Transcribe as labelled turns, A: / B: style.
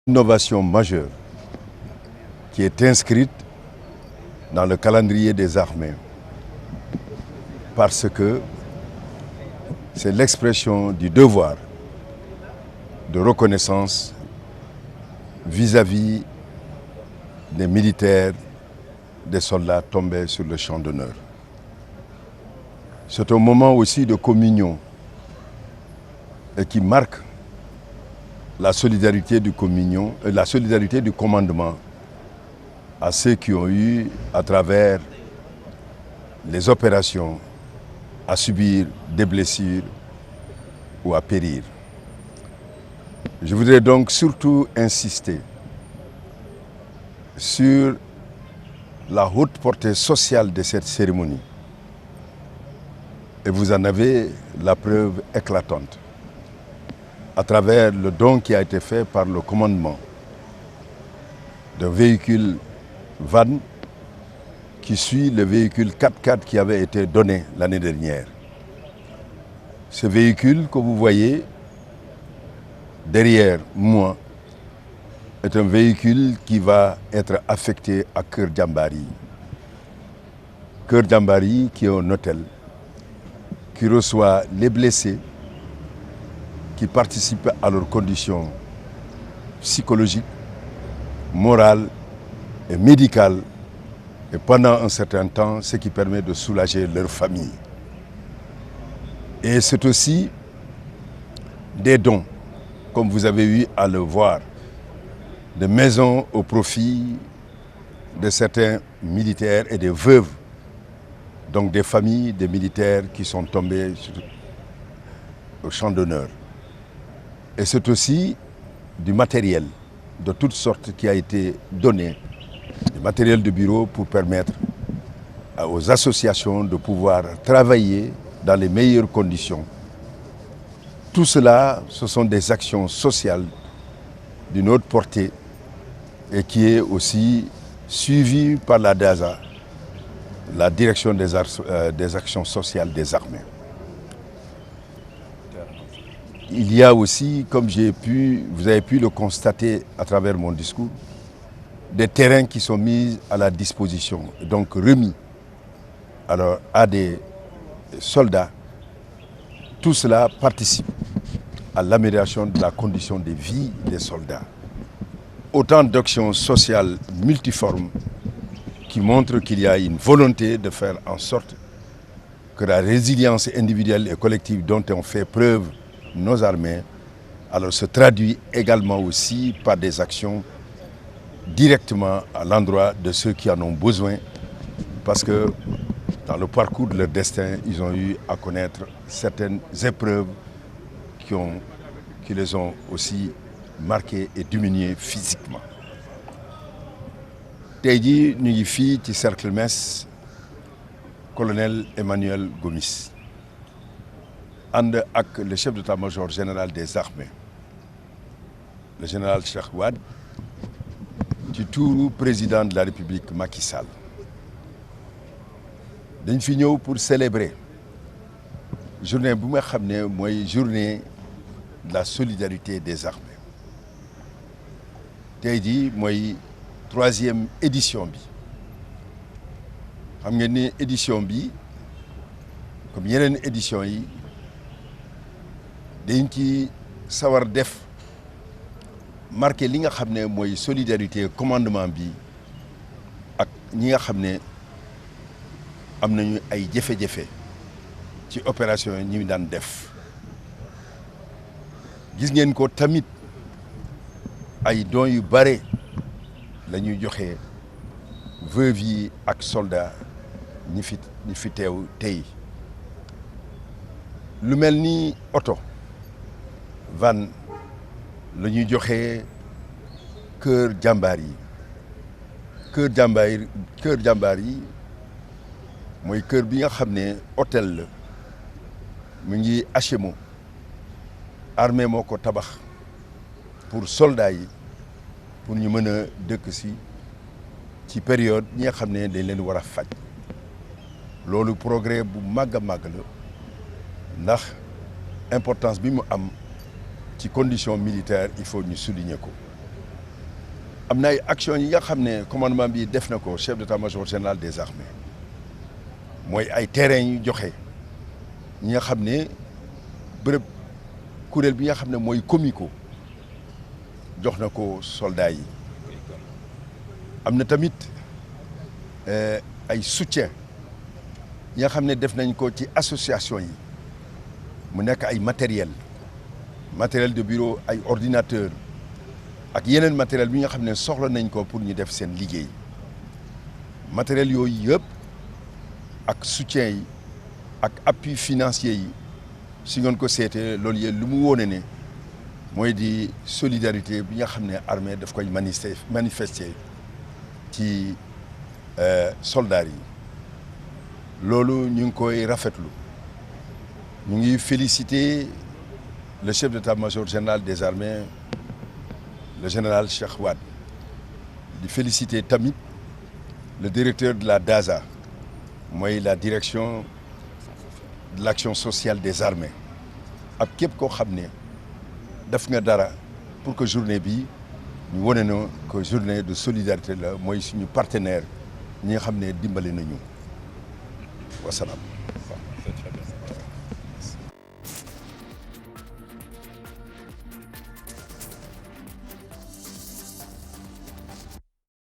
A: Innovation majeure qui est inscrite dans le calendrier des armées parce que c'est l'expression du devoir de reconnaissance vis-à-vis des militaires, des soldats tombés sur le champ d'honneur. C'est un moment aussi de communion et qui marque la solidarité du communion, la solidarité du commandement à ceux qui ont eu, à travers les opérations, à subir des blessures ou à périr. Je voudrais donc surtout insister sur la haute portée sociale de cette cérémonie. Et vous en avez la preuve éclatante à travers le don qui a été fait par le commandement d'un véhicule van qui suit le véhicule 4x4 qui avait été donné l'année dernière. Ce véhicule que vous voyez derrière moi est un véhicule qui va être affecté à Keur Diambary. Keur Diambary qui est un hôtel qui reçoit les blessés, qui participent à leurs conditions psychologiques, morales et médicales, et pendant un certain temps, ce qui permet de soulager leur famille. Et c'est aussi des dons, comme vous avez eu à le voir, de maisons au profit de certains militaires et des veuves, donc des familles des militaires qui sont tombés au champ d'honneur. Et c'est aussi du matériel de toutes sortes qui a été donné, du matériel de bureau pour permettre aux associations de pouvoir travailler dans les meilleures conditions. Tout cela, ce sont des actions sociales d'une haute portée et qui est aussi suivie par la DASA, la Direction des actions sociales des armées. Il y a aussi, comme vous avez pu le constater à travers mon discours, des terrains qui sont mis à la disposition, donc remis à des soldats. Tout cela participe à l'amélioration de la condition de vie des soldats. Autant d'actions sociales multiformes qui montrent qu'il y a une volonté de faire en sorte que la résilience individuelle et collective dont ont fait preuve nos armées, alors se traduit également aussi par des actions directement à l'endroit de ceux qui en ont besoin, parce que dans le parcours de leur destin, ils ont eu à connaître certaines épreuves qui les ont aussi marqués et diminués physiquement. tey jii ñu ngi fii ci cercle mess colonel Emmanuel Gomis ànd ak le chef d'état-major général des armées le général Cheikh Wade ci tuuru président de la République Macky Sall dañ fi ñëw pour célébrer journée bu nga xam ne mooy journée de la solidarité des armées tey jii mooy 3e édition bi xam ngeen ni édition bi comme yeneen édition yi dañ ci sawar def marqué li nga xam ne mooy solidarité commandement bi ak ñi nga xam ne am nañu ay jafe-jafe ci opération yi ñu daan def gis ngeen ko tamit ay dons yu bare la ñuy joxe veuves yi ak soldats ñi fi teew tey lu mel ni oto van la ñuy joxe Keur Diambary yi mooy kër bi nga xam ne hôtel la mu ngi HMO armée moo ko tabax pour soldats yi pour ñu mën a dëkk ci période ñi nga xam ne dañ leen war a faj loolu progrès bu màgg a màgg la ndax importance bi mu am ci condition militaire il faut ñu souligner ko am na ay actions yi nga xam ne commandement bi def na ko chef d'état-major général des armées mooy ay terrains yu joxe ñi nga xam ne bërëb kuréel bi nga xam ne mooy comico jox na ko soldats yi am na tamit ay soutien yi nga xam ne def nañ ko ci association yi mu nekk ay matériel de bureau ay ordinateur ak yeneen matériel bi nga xam ne soxla nañ ko pour ñu def seen liggéey matériel yooyu yëpp ak soutien yi ak appui financier yi si ngeen ko seetee loolu yëpp lu mu wóone ne mooy di solidarité bi nga xam ne armée daf koy manifester ci soldats yi loolu ñu ngi koy rafetlu ñu ngi féliciter le chef d'état-major général des armées le général Cheikh Wade di féliciter tamit le directeur de la DASA mooy la direction de l'action sociale des armées ak képp koo xam ne def nga dara pour que journée bi ñu wane na que journée de solidarité la mooy suñu partenaire ñi nga xam ne dimbali nañu wasalaam